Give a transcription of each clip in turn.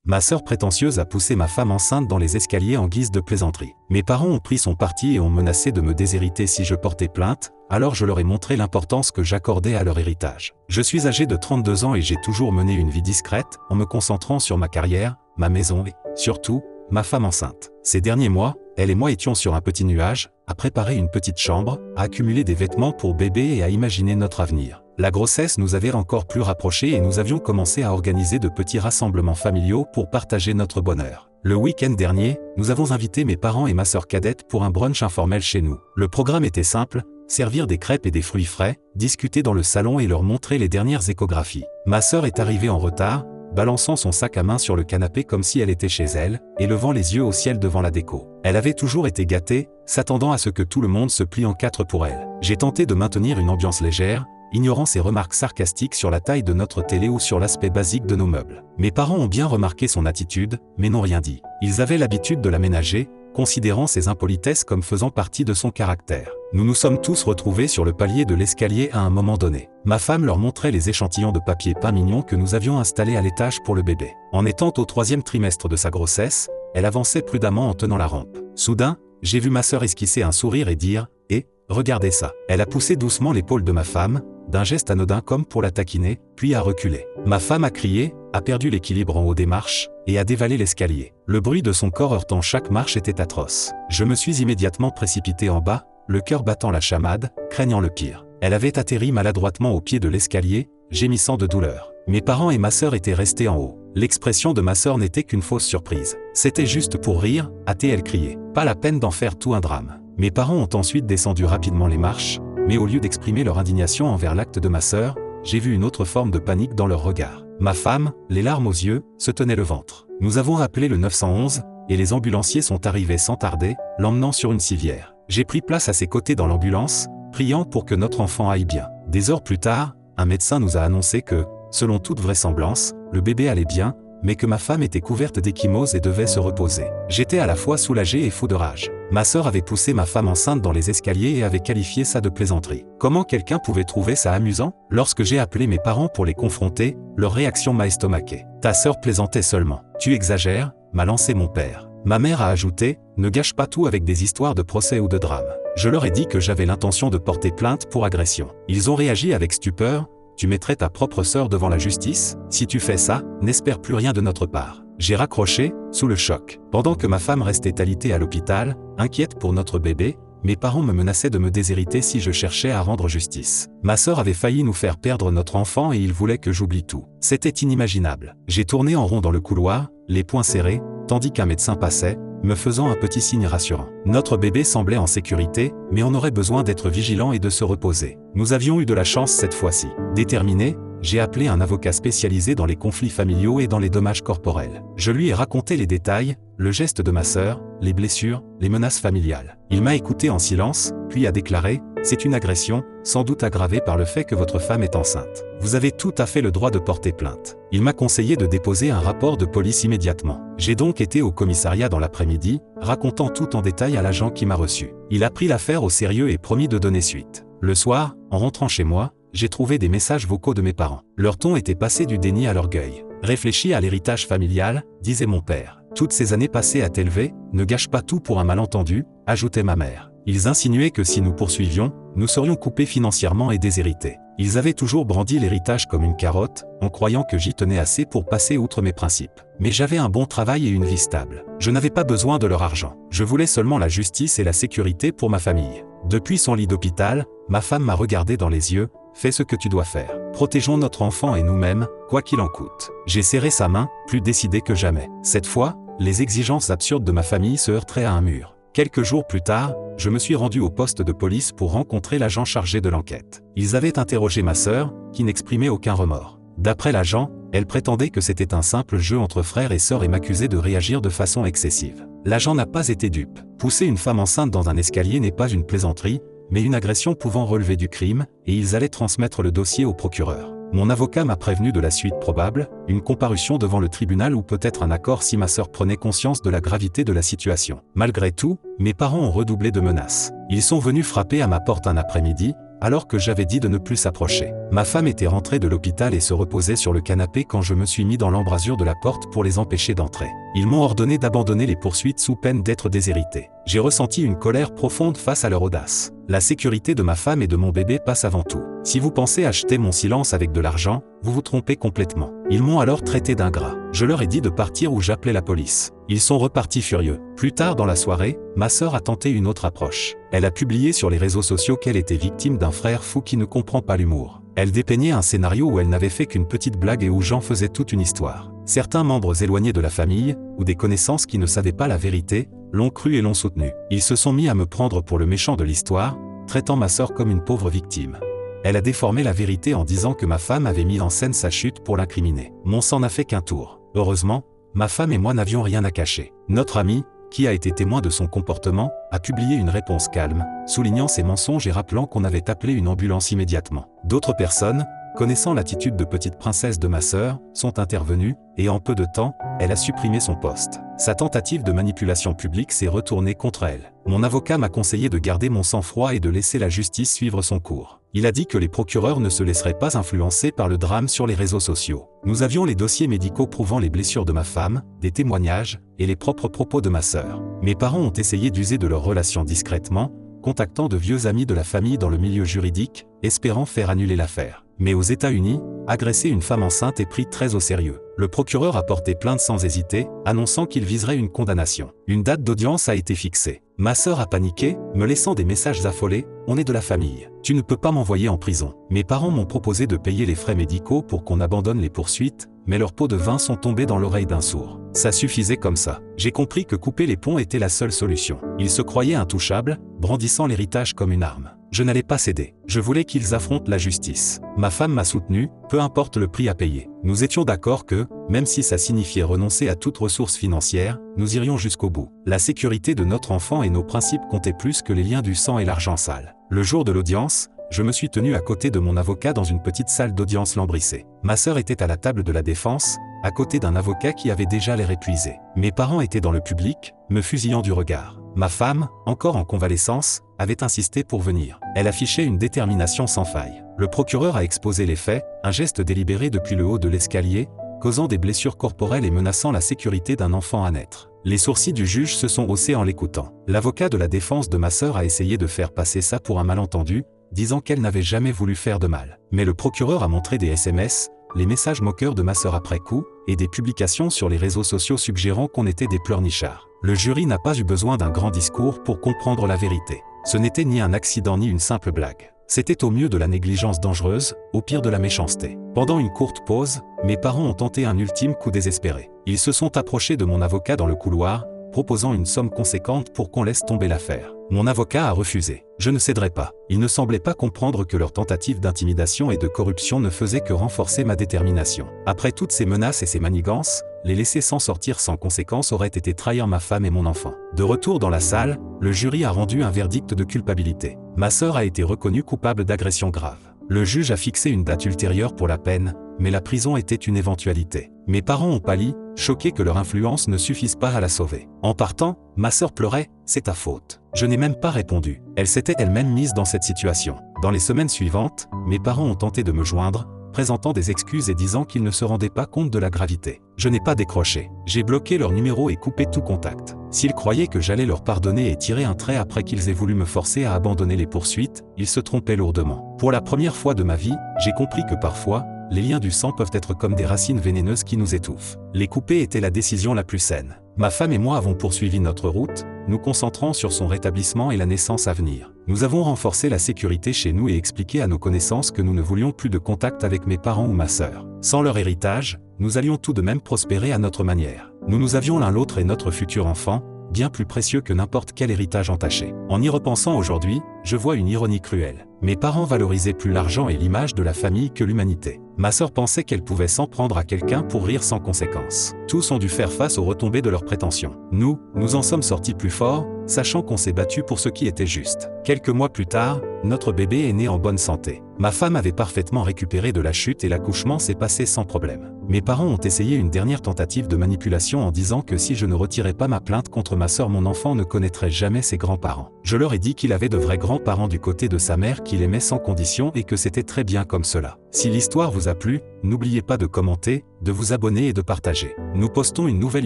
Ma sœur prétentieuse a poussé ma femme enceinte dans les escaliers en guise de plaisanterie. Mes parents ont pris son parti et ont menacé de me déshériter si je portais plainte, alors je leur ai montré l'importance que j'accordais à leur héritage. Je suis âgé de 32 ans et j'ai toujours mené une vie discrète, en me concentrant sur ma carrière, ma maison et, surtout, ma femme enceinte. Ces derniers mois, elle et moi étions sur un petit nuage, à préparer une petite chambre, à accumuler des vêtements pour bébé et à imaginer notre avenir. La grossesse nous avait encore plus rapprochés et nous avions commencé à organiser de petits rassemblements familiaux pour partager notre bonheur. Le week-end dernier, nous avons invité mes parents et ma sœur cadette pour un brunch informel chez nous. Le programme était simple, servir des crêpes et des fruits frais, discuter dans le salon et leur montrer les dernières échographies. Ma sœur est arrivée en retard, balançant son sac à main sur le canapé comme si elle était chez elle, et levant les yeux au ciel devant la déco. Elle avait toujours été gâtée, s'attendant à ce que tout le monde se plie en quatre pour elle. J'ai tenté de maintenir une ambiance légère, ignorant ses remarques sarcastiques sur la taille de notre télé ou sur l'aspect basique de nos meubles. Mes parents ont bien remarqué son attitude, mais n'ont rien dit. Ils avaient l'habitude de l'aménager, considérant ses impolitesses comme faisant partie de son caractère. Nous nous sommes tous retrouvés sur le palier de l'escalier à un moment donné. Ma femme leur montrait les échantillons de papier peint mignon que nous avions installés à l'étage pour le bébé. En étant au 3e trimestre de sa grossesse, elle avançait prudemment en tenant la rampe. Soudain, j'ai vu ma sœur esquisser un sourire et dire « Eh, regardez ça ». Elle a poussé doucement l'épaule de ma femme, d'un geste anodin comme pour la taquiner, puis a reculé. Ma femme a crié, a perdu l'équilibre en haut des marches, et a dévalé l'escalier. Le bruit de son corps heurtant chaque marche était atroce. Je me suis immédiatement précipité en bas, le cœur battant la chamade, craignant le pire. Elle avait atterri maladroitement au pied de l'escalier, gémissant de douleur. Mes parents et ma sœur étaient restés en haut. L'expression de ma sœur n'était qu'une fausse surprise. C'était juste pour rire, a-t-elle crié. Pas la peine d'en faire tout un drame. Mes parents ont ensuite descendu rapidement les marches, mais au lieu d'exprimer leur indignation envers l'acte de ma sœur, j'ai vu une autre forme de panique dans leur regard. Ma femme, les larmes aux yeux, se tenait le ventre. Nous avons appelé le 911, et les ambulanciers sont arrivés sans tarder, l'emmenant sur une civière. J'ai pris place à ses côtés dans l'ambulance, priant pour que notre enfant aille bien. Des heures plus tard, un médecin nous a annoncé que, selon toute vraisemblance, le bébé allait bien, mais que ma femme était couverte d'ecchymose et devait se reposer. J'étais à la fois soulagé et fou de rage. Ma sœur avait poussé ma femme enceinte dans les escaliers et avait qualifié ça de plaisanterie. Comment quelqu'un pouvait trouver ça amusant? Lorsque j'ai appelé mes parents pour les confronter, leur réaction m'a estomaqué. Ta sœur plaisantait seulement. Tu exagères, m'a lancé mon père. Ma mère a ajouté, ne gâche pas tout avec des histoires de procès ou de drame. Je leur ai dit que j'avais l'intention de porter plainte pour agression. Ils ont réagi avec stupeur. Tu mettrais ta propre sœur devant la justice? Si tu fais ça, n'espère plus rien de notre part. J'ai raccroché, sous le choc. Pendant que ma femme restait alitée à l'hôpital, inquiète pour notre bébé, mes parents me menaçaient de me déshériter si je cherchais à rendre justice. Ma sœur avait failli nous faire perdre notre enfant et ils voulaient que j'oublie tout. C'était inimaginable. J'ai tourné en rond dans le couloir, les poings serrés, tandis qu'un médecin passait, me faisant un petit signe rassurant. Notre bébé semblait en sécurité, mais on aurait besoin d'être vigilant et de se reposer. Nous avions eu de la chance cette fois-ci. Déterminé, j'ai appelé un avocat spécialisé dans les conflits familiaux et dans les dommages corporels. Je lui ai raconté les détails, le geste de ma sœur, les blessures, les menaces familiales. Il m'a écouté en silence, puis a déclaré « C'est une agression, sans doute aggravée par le fait que votre femme est enceinte. Vous avez tout à fait le droit de porter plainte. » Il m'a conseillé de déposer un rapport de police immédiatement. J'ai donc été au commissariat dans l'après-midi, racontant tout en détail à l'agent qui m'a reçu. Il a pris l'affaire au sérieux et promis de donner suite. Le soir, en rentrant chez moi, j'ai trouvé des messages vocaux de mes parents. Leur ton était passé du déni à l'orgueil. Réfléchis à l'héritage familial, disait mon père. Toutes ces années passées à t'élever, ne gâche pas tout pour un malentendu, ajoutait ma mère. Ils insinuaient que si nous poursuivions, nous serions coupés financièrement et déshérités. Ils avaient toujours brandi l'héritage comme une carotte, en croyant que j'y tenais assez pour passer outre mes principes. Mais j'avais un bon travail et une vie stable. Je n'avais pas besoin de leur argent. Je voulais seulement la justice et la sécurité pour ma famille. Depuis son lit d'hôpital, ma femme m'a regardé dans les yeux. Fais ce que tu dois faire. Protégeons notre enfant et nous-mêmes, quoi qu'il en coûte. J'ai serré sa main, plus décidé que jamais. Cette fois, les exigences absurdes de ma famille se heurteraient à un mur. Quelques jours plus tard, je me suis rendu au poste de police pour rencontrer l'agent chargé de l'enquête. Ils avaient interrogé ma sœur, qui n'exprimait aucun remords. D'après l'agent, elle prétendait que c'était un simple jeu entre frères et sœurs et m'accusait de réagir de façon excessive. L'agent n'a pas été dupe. Pousser une femme enceinte dans un escalier n'est pas une plaisanterie, mais une agression pouvant relever du crime, et ils allaient transmettre le dossier au procureur. Mon avocat m'a prévenu de la suite probable, une comparution devant le tribunal ou peut-être un accord si ma sœur prenait conscience de la gravité de la situation. Malgré tout, mes parents ont redoublé de menaces. Ils sont venus frapper à ma porte un après-midi, alors que j'avais dit de ne plus s'approcher. Ma femme était rentrée de l'hôpital et se reposait sur le canapé quand je me suis mis dans l'embrasure de la porte pour les empêcher d'entrer. Ils m'ont ordonné d'abandonner les poursuites sous peine d'être déshérité. J'ai ressenti une colère profonde face à leur audace. La sécurité de ma femme et de mon bébé passe avant tout. Si vous pensez acheter mon silence avec de l'argent, vous vous trompez complètement. Ils m'ont alors traité d'ingrat. Je leur ai dit de partir ou j'appelais la police. Ils sont repartis furieux. Plus tard dans la soirée, ma sœur a tenté une autre approche. Elle a publié sur les réseaux sociaux qu'elle était victime d'un frère fou qui ne comprend pas l'humour. Elle dépeignait un scénario où elle n'avait fait qu'une petite blague et où j'en faisais toute une histoire. Certains membres éloignés de la famille, ou des connaissances qui ne savaient pas la vérité, l'ont cru et l'ont soutenu. Ils se sont mis à me prendre pour le méchant de l'histoire, traitant ma sœur comme une pauvre victime. Elle a déformé la vérité en disant que ma femme avait mis en scène sa chute pour l'incriminer. Mon sang n'a fait qu'un tour. Heureusement, ma femme et moi n'avions rien à cacher. Notre ami, qui a été témoin de son comportement, a publié une réponse calme, soulignant ses mensonges et rappelant qu'on avait appelé une ambulance immédiatement. D'autres personnes, connaissant l'attitude de petite princesse de ma sœur, sont intervenues, et en peu de temps, elle a supprimé son poste. Sa tentative de manipulation publique s'est retournée contre elle. Mon avocat m'a conseillé de garder mon sang-froid et de laisser la justice suivre son cours. Il a dit que les procureurs ne se laisseraient pas influencer par le drame sur les réseaux sociaux. Nous avions les dossiers médicaux prouvant les blessures de ma femme, des témoignages, et les propres propos de ma sœur. Mes parents ont essayé d'user de leur relation discrètement, contactant de vieux amis de la famille dans le milieu juridique, espérant faire annuler l'affaire. Mais aux États-Unis, agresser une femme enceinte est pris très au sérieux. Le procureur a porté plainte sans hésiter, annonçant qu'il viserait une condamnation. Une date d'audience a été fixée. Ma sœur a paniqué, me laissant des messages affolés, « On est de la famille. Tu ne peux pas m'envoyer en prison. » Mes parents m'ont proposé de payer les frais médicaux pour qu'on abandonne les poursuites, mais leurs pots de vin sont tombés dans l'oreille d'un sourd. Ça suffisait comme ça. J'ai compris que couper les ponts était la seule solution. Ils se croyaient intouchables, brandissant l'héritage comme une arme. Je n'allais pas céder. Je voulais qu'ils affrontent la justice. Ma femme m'a soutenu, peu importe le prix à payer. Nous étions d'accord que, même si ça signifiait renoncer à toute ressource financière, nous irions jusqu'au bout. La sécurité de notre enfant et nos principes comptaient plus que les liens du sang et l'argent sale. Le jour de l'audience, je me suis tenu à côté de mon avocat dans une petite salle d'audience lambrissée. Ma sœur était à la table de la défense, à côté d'un avocat qui avait déjà l'air épuisé. Mes parents étaient dans le public, me fusillant du regard. Ma femme, encore en convalescence, avait insisté pour venir. Elle affichait une détermination sans faille. Le procureur a exposé les faits, un geste délibéré depuis le haut de l'escalier, causant des blessures corporelles et menaçant la sécurité d'un enfant à naître. Les sourcils du juge se sont haussés en l'écoutant. L'avocat de la défense de ma sœur a essayé de faire passer ça pour un malentendu, disant qu'elle n'avait jamais voulu faire de mal. Mais le procureur a montré des SMS, les messages moqueurs de ma sœur après coup, et des publications sur les réseaux sociaux suggérant qu'on était des pleurnichards. Le jury n'a pas eu besoin d'un grand discours pour comprendre la vérité. Ce n'était ni un accident ni une simple blague. C'était au mieux de la négligence dangereuse, au pire de la méchanceté. Pendant une courte pause, mes parents ont tenté un ultime coup désespéré. Ils se sont approchés de mon avocat dans le couloir, proposant une somme conséquente pour qu'on laisse tomber l'affaire. Mon avocat a refusé. Je ne céderai pas. Il ne semblait pas comprendre que leur tentative d'intimidation et de corruption ne faisait que renforcer ma détermination. Après toutes ces menaces et ces manigances, les laisser s'en sortir sans conséquence aurait été trahir ma femme et mon enfant. De retour dans la salle, le jury a rendu un verdict de culpabilité. Ma sœur a été reconnue coupable d'agression grave. Le juge a fixé une date ultérieure pour la peine, mais la prison était une éventualité. Mes parents ont pâli, choqués que leur influence ne suffise pas à la sauver. En partant, ma sœur pleurait, « C'est ta faute ». Je n'ai même pas répondu. Elle s'était elle-même mise dans cette situation. Dans les semaines suivantes, mes parents ont tenté de me joindre, présentant des excuses et disant qu'ils ne se rendaient pas compte de la gravité. Je n'ai pas décroché. J'ai bloqué leur numéro et coupé tout contact. S'ils croyaient que j'allais leur pardonner et tirer un trait après qu'ils aient voulu me forcer à abandonner les poursuites, ils se trompaient lourdement. Pour la première fois de ma vie, j'ai compris que parfois, les liens du sang peuvent être comme des racines vénéneuses qui nous étouffent. Les couper était la décision la plus saine. Ma femme et moi avons poursuivi notre route, nous concentrant sur son rétablissement et la naissance à venir. Nous avons renforcé la sécurité chez nous et expliqué à nos connaissances que nous ne voulions plus de contact avec mes parents ou ma sœur. Sans leur héritage, nous allions tout de même prospérer à notre manière. Nous avions l'un l'autre et notre futur enfant, bien plus précieux que n'importe quel héritage entaché. En y repensant aujourd'hui, je vois une ironie cruelle. Mes parents valorisaient plus l'argent et l'image de la famille que l'humanité. Ma sœur pensait qu'elle pouvait s'en prendre à quelqu'un pour rire sans conséquence. Tous ont dû faire face aux retombées de leurs prétentions. Nous en sommes sortis plus forts, sachant qu'on s'est battu pour ce qui était juste. Quelques mois plus tard, notre bébé est né en bonne santé. Ma femme avait parfaitement récupéré de la chute et l'accouchement s'est passé sans problème. Mes parents ont essayé une dernière tentative de manipulation en disant que si je ne retirais pas ma plainte contre ma sœur, mon enfant ne connaîtrait jamais ses grands-parents. Je leur ai dit qu'il avait de vrais grands grands-parents du côté de sa mère qu'il aimait sans condition et que c'était très bien comme cela. Si l'histoire vous a plu, n'oubliez pas de commenter, de vous abonner et de partager. Nous postons une nouvelle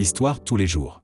histoire tous les jours.